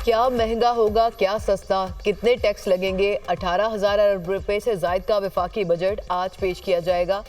क्या महंगा होगा, क्या सस्ता, कितने टैक्स लगेंगे? 18,000 अरब रुपए से जायद का वफाकी बजट आज पेश किया जाएगा।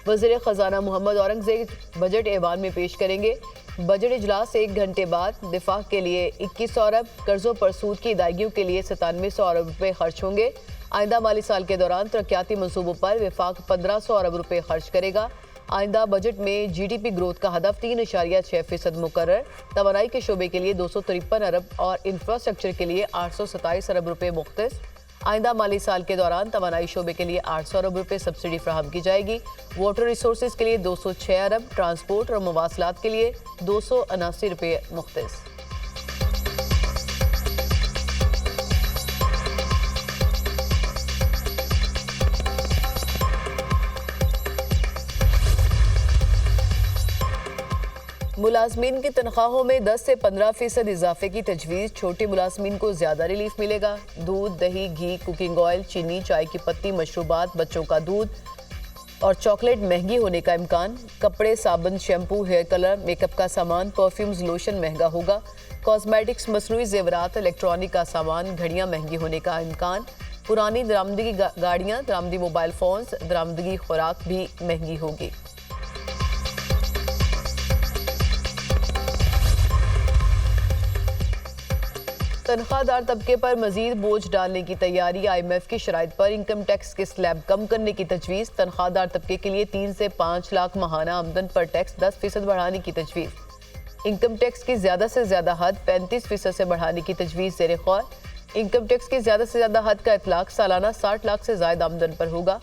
वज़ीर ख़जाना मोहम्मद औरंगज़ेब बजट ऐवान में पेश करेंगे। बजट इजलास 1 घंटे बाद दिफा के लिए 2100 अरब, कर्जों पर सूद की अदायगियों के लिए 9700 अरब रुपए खर्च होंगे। आइंदा माली साल के दौरान तरक्याती मनसूबों पर विफाक 1500 अरब रुपए खर्च करेगा। आइंदा बजट में GDP ग्रोथ का हदफ 3.6% मुकर्रर, तवानाई के शोबे के लिए 253 अरब और इंफ्रास्ट्रक्चर के लिए 827 अरब रुपए मुख्तस। आइंदा माली साल के दौरान तवानाई शोबे के लिए 800 अरब रुपए सब्सिडी फ्राहम की जाएगी। वाटर रिसोर्सेज के लिए 206 अरब, ट्रांसपोर्ट और मवासलात के लिए 279 रुपए मुख्तस। मुलाजमीन की तनख्वाहों में 10 से 15% इजाफे की तजवीज़, छोटे मुलाजमीन को ज़्यादा रिलीफ मिलेगा। दूध, दही, घी, कुकिंग ऑयल, चीनी, चाय की पत्ती, मशरूबात, बच्चों का दूध और चॉकलेट महंगी होने का इम्कान। कपड़े, साबुन, शैम्पू, हेयर कलर, मेकअप का सामान, परफ्यूम्स, लोशन महंगा होगा। कॉस्मेटिक्स, मसनूई जेवरात, इलेक्ट्रॉनिक का सामान, घड़ियाँ महंगी होने का इम्कान। पुरानी दरामदगी गाड़ियाँ, दरामदी मोबाइल फ़ोन्स, दरामदगी खुराक भी महंगी होगी। तनख्वाहदार तबके पर मजीद बोझ डालने की तैयारी। IMF की शराइत पर इनकम टैक्स के स्लैब कम करने की तजवीज़। तनख्वाहदार तबके के लिए 3 से 5 लाख माहाना आमदन पर टैक्स 10% बढ़ाने की तजवीज़। इनकम टैक्स की ज़्यादा से ज़्यादा हद 35% से बढ़ाने की तजवीज़ ज़ेर ख्वार। इनकम टैक्स की ज़्यादा से ज़्यादा हद का इतलाक सालाना 60 लाख से ज़ायद आमदन पर होगा।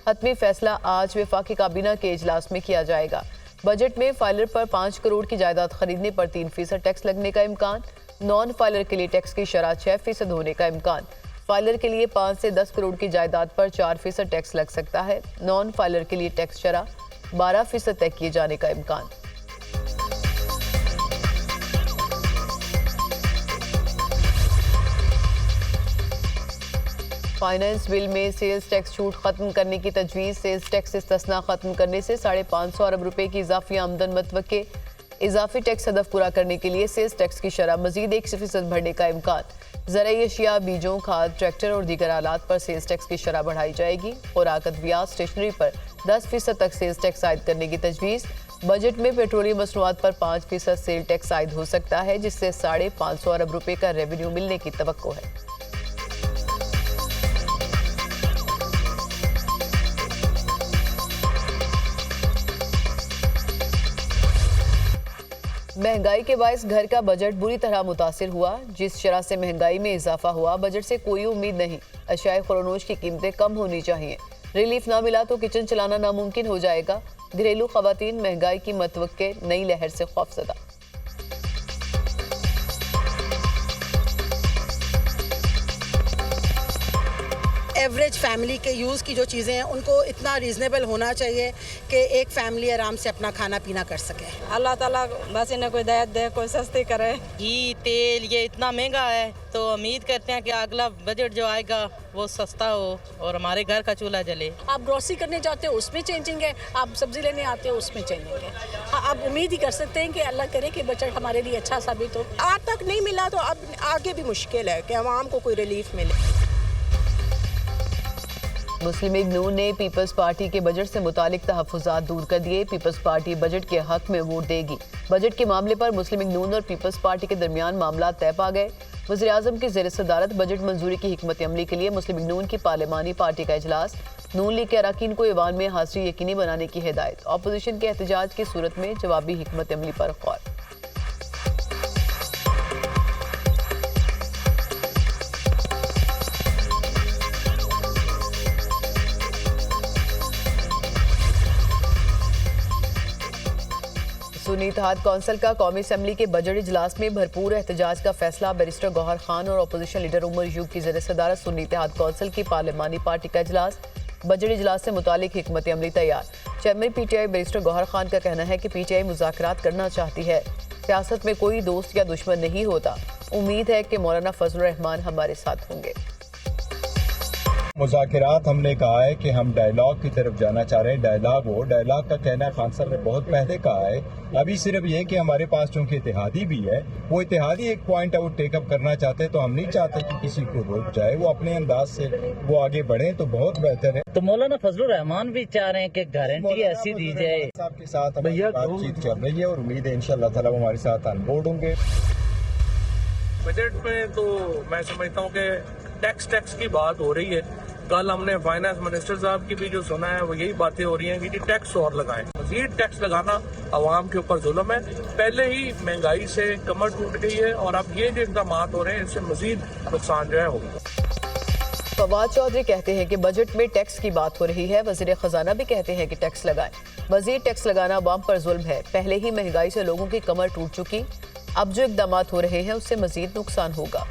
हतमी फैसला आज वफाकी काबीना के इजलास में किया जाएगा। बजट में फाइलर पर 5 करोड़ की जायदाद खरीदने पर 3% टैक्स लगने का इम्कान। नॉन फाइलर के लिए टैक्स की शरह 6% होने का इम्कान। फाइलर के लिए 5 से 10 करोड़ की जायदाद पर 4% टैक्स लग सकता है। नॉन फाइलर के लिए टैक्स शरह 12% तय किए जाने का इम्कान। फाइनेंस बिल में सेल्स टैक्स छूट खत्म करने की तजवीज़। सेल्स टैक्स इस्तिस्ना खत्म करने से 550 अरब रुपए की इजाफी आमदन मतवक्के। इजाफी टैक्स हदफ पूरा करने के लिए सेल्स टैक्स की शरह मजीद 1% बढ़ने का इम्कान। ज़राई अशिया, बीजों, खाद, ट्रैक्टर और दीगर आलात पर सेल्स टैक्स की शरह बढ़ाई जाएगी। खुराक, अद्वियात, स्टेशनरी पर 10% तक सेल्स टैक्स आयद करने की तजवीज़। बजट में पेट्रोलियम मसनूआत पर 5% सेल टैक्स आयद हो सकता है, जिससे 550 अरब रुपए का रेवेन्यू मिलने की तवक्को है। महंगाई के बायस घर का बजट बुरी तरह मुतासिर हुआ। जिस शरह से महंगाई में इजाफा हुआ, बजट से कोई उम्मीद नहीं। अशियाए खुरानोश की कीमतें कम होनी चाहिए। रिलीफ ना मिला तो किचन चलाना नामुमकिन हो जाएगा। घरेलू खवातीन महंगाई की मतवक्के नई लहर से खौफजदा। एवरेज फैमिली के यूज़ की जो चीज़ें हैं उनको इतना रीज़नेबल होना चाहिए कि एक फैमिली आराम से अपना खाना पीना कर सके। अल्लाह ताला बस इन्हें कोई दया दे, कोई सस्ती करे। घी, तेल ये इतना महंगा है, तो उम्मीद करते हैं कि अगला बजट जो आएगा वो सस्ता हो और हमारे घर का चूल्हा जले। आप ग्रोसरी करने जाते हो उसमें चेंजिंग है, आप सब्जी लेने आते हो उसमें चेंजिंग है। हाँ, आप उम्मीद ही कर सकते हैं कि अल्लाह करे कि बजट हमारे लिए अच्छा साबित हो। आज तक नहीं मिला तो अब आगे भी मुश्किल है कि आवाम को कोई रिलीफ मिले। मुस्लिम लीग नून ने पीपल्स पार्टी के बजट से मुतालिक तहफ़्फ़ुज़ात दूर कर दिए। पीपल्स पार्टी बजट के हक में वोट देगी। बजट के मामले पर मुस्लिम लीग नून और पीपल्स पार्टी के दरमियान मामला तय पा गए। वज़ीर आज़म की ज़ेर सदारत बजट मंजूरी की हिकमत अमली के लिए मुस्लिम लीग नून की पार्लिमानी पार्टी का इजलास। नून लीग के अरकान को ईवान में हाज़िरी यकीनी बनाने की हिदायत। अपोजिशन के एहतजाज की सूरत में जवाबी हिकमत अमली पर गौर। सुन्नी इत्तेहाद कौंसिल का कौमी असम्बली के बजट इजलास में भरपूर एहतजाज का फैसला। बैरिस्टर गौहर खान और अपोजिशन लीडर उमर यूब की ज़ेर सदारत सुन्नी इत्तेहाद कौंसिल की पार्लिमानी पार्टी का इजलास। बजट इजलास से मुतालिक हिकमत अमली तैयार। Chairman PTI barrister Gohar Khan का कहना है कि PTI मुज़ाकरात करना चाहती है। सियासत में कोई दोस्त या दुश्मन नहीं होता। उम्मीद है कि मौलाना फजल रहमान हमारे साथ होंगे। मुज़ाकिरात हमने कहा है कि हम डायलॉग की तरफ जाना चाह रहे हैं। डायलॉग का कहना है, खान साहब ने बहुत पहले कहा है। अभी सिर्फ ये कि हमारे पास चूंकि इत्तेहादी भी है, वो इत्तेहादी एक पॉइंट आउट टेकअप करना चाहते हैं, तो हम नहीं चाहते कि किसी को रोक जाए, वो अपने अंदाज से वो आगे बढ़े तो बहुत बेहतर है। तो मौलाना फजलुर रहमान भी चाह रहे हैं कि गारंटी ऐसी दी जाए। साहब के साथ हमारी बातचीत चल रही है और उम्मीद है इंशाअल्लाह ताला वो हमारे साथ ऑन बोर्ड होंगे। बजट में तो मैं समझता हूँ कि टैक्स की बात हो रही है। कल हमने फाइनेंस मिनिस्टर साहब की भी जो सुना है वो यही बातें हो रही हैं कि टैक्स और लगाएं। मजीद टैक्स लगाना आवाम के ऊपर जुल्म है। पहले ही महंगाई से कमर टूट गई है और अब ये जो इकदाम हो रहे हैं इससे मजीद नुकसान जो है होगा। फवाद चौधरी कहते हैं कि बजट में टैक्स की बात हो रही है। वजीर खजाना भी कहते हैं कि टैक्स लगाएं। मजीद टैक्स लगाना अवाम पर जुल्म है। पहले ही महंगाई से लोगों की कमर टूट चुकी, अब जो इकदाम हो रहे हैं उससे मजीद नुकसान होगा।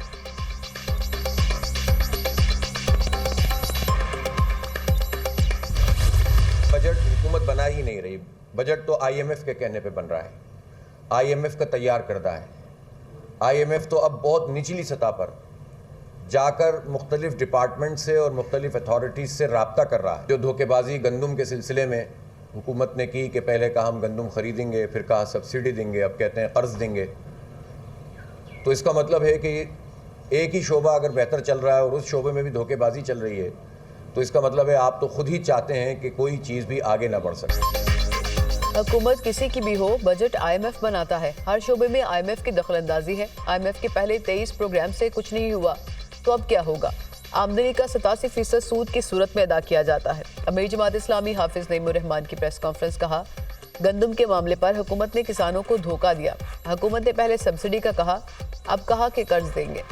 बजट हुकूमत बना ही नहीं रही। बजट तो IMF के कहने पे बन रहा है, IMF का तैयार करदा है। IMF तो अब बहुत निचली सतह पर जाकर मुख्तलिफ डिपार्टमेंट से और मुख्तलिफ अथॉरिटीज़ से रब्ता कर रहा है। जो धोखेबाजी गंदम के सिलसिले में हुकूमत ने की कि पहले कहा हम गंदम ख़रीदेंगे, फिर कहा सब्सिडी देंगे, अब कहते हैं कर्ज़ देंगे, तो इसका मतलब है कि एक ही शोबा अगर बेहतर चल रहा है और उस शोबे में भी धोखेबाजी चल रही है, तो इसका मतलब है आप तो खुद ही चाहते हैं कि कोई चीज़ भी आगे ना बढ़ सके। हुकूमत किसी की भी हो, बजट IMF बनाता है। हर शोबे में IMF की दखलंदाजी है। IMF के पहले 23 प्रोग्राम से कुछ नहीं हुआ, तो अब क्या होगा? आमदनी का 87% सूद की सूरत में अदा किया जाता है। अमीर जमात इस्लामी हाफिज नईमुर रहमान की प्रेस कॉन्फ्रेंस कहा, गंदम के मामले पर हुकूमत ने किसानों को धोखा दिया। हुकूमत ने पहले सब्सिडी का कहा, अब कहा कि कर्ज देंगे।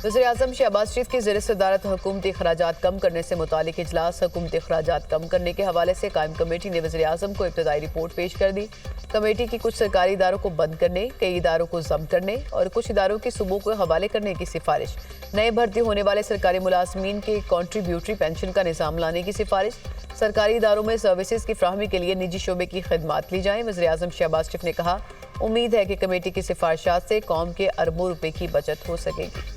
वज़ीर-ए-आज़म शहबाज शरीफ की ज़ेर सदारत हुकूमती अखराजात कम करने से मुतालिक इजलास। हुकूमती अखराजात कम करने के हवाले से कायम कमेटी ने वज़ीर-ए-आज़म को इब्तदाई रिपोर्ट पेश कर दी। कमेटी की कुछ सरकारी इदारों को बंद करने, कई इदारों को ज़ब्त करने और कुछ इदारों की सूबों को हवाले करने की सिफारिश। नए भर्ती होने वाले सरकारी मुलाजमीन के कॉन्ट्रीब्यूटरी पेंशन का निज़ाम लाने की सिफारिश। सरकारी इदारों में सर्विसेज की फ्राहमी के लिए निजी शोबे की खिदमात ली जाएँ। वज़ीर-ए-आज़म शहबाज शरीफ ने कहा, उम्मीद है कि कमेटी की सिफारिशात से कौम के अरबों रुपए की बचत हो सकेगी।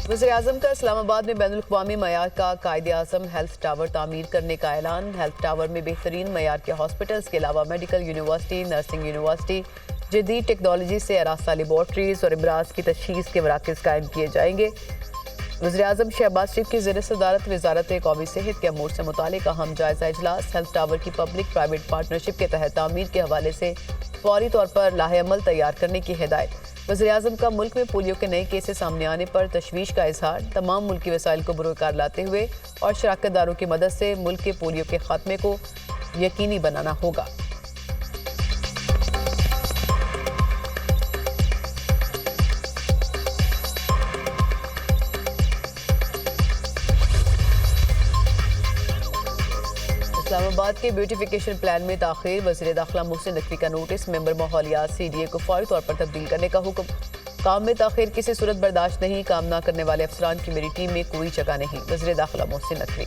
वज़ीर-ए-आज़म का इस्लामाबाद में बैनुल-अक़वामी मयार का कायदे-आज़म हेल्थ टावर तामीर करने का ऐलान। हेल्थ टावर में बेहतरीन मयार के हॉस्पिटल्स के अलावा मेडिकल यूनिवर्सिटी, नर्सिंग यूनिवर्सिटी, जदीद टेक्नोलॉजी से आरास्ता लेबॉर्ट्रीज और इमराज की तशखीस के मराकज़ कायम किए जाएंगे। वज़ीर-ए-आज़म शहबाज शरीफ की ज़ेर सदारत वज़ारत कौमी सेहत के अमूर से मुतालिक अहम जायज़ा इजलास। हेल्थ टावर की पब्लिक प्राइवेट पार्टनरशिप के तहत तामीर के हवाले से फौरी तौर पर लाहे-अमल तैयार करने की हिदायत। वज़ीर-ए-आज़म का मुल्क में पोलियो के नए केसेस सामने आने पर तशवीश का इजहार। तमाम मुल्की वसाइल को बुरोकार लाते हुए और शराकतदारों की मदद से मुल्क के पोलियो के खात्मे को यकीनी बनाना होगा। इस्लामाबाद के ब्यूटिफिकेशन प्लान में ताख़ीर। वज़ीर दाखिला मोहसिन नकवी का नोटिस। मेंबर माहौलियात CDA को फौरी तौर पर तब्दील करने का हुक्म। काम में ताख़ीर किसी सूरत बर्दाश्त नहीं। काम ना करने वाले अफसरान की मेरी टीम में कोई जगह नहीं। वज़ीर दाखिला मोहसिन नकवी।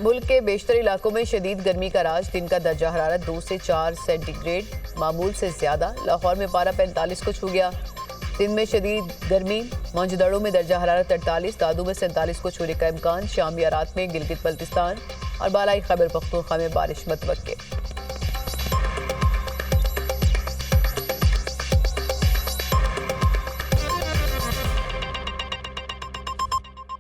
मुल्क के बेशतर इलाकों में शदीद गर्मी का राज। दिन का दर्जा हरारत 2 से 4 सेंटीग्रेड मामूल से ज्यादा। लाहौर में पारा 45 को छू गया। दिन में शदीद गर्मी। मौजदड़ों में दर्जा हरारत 48, दादू में 47 को छूने का इम्कान। शाम या रात में गिलगित बल्तिस्तान और बालाई खैबर पख्तूनख्वा में बारिश मतवक्के।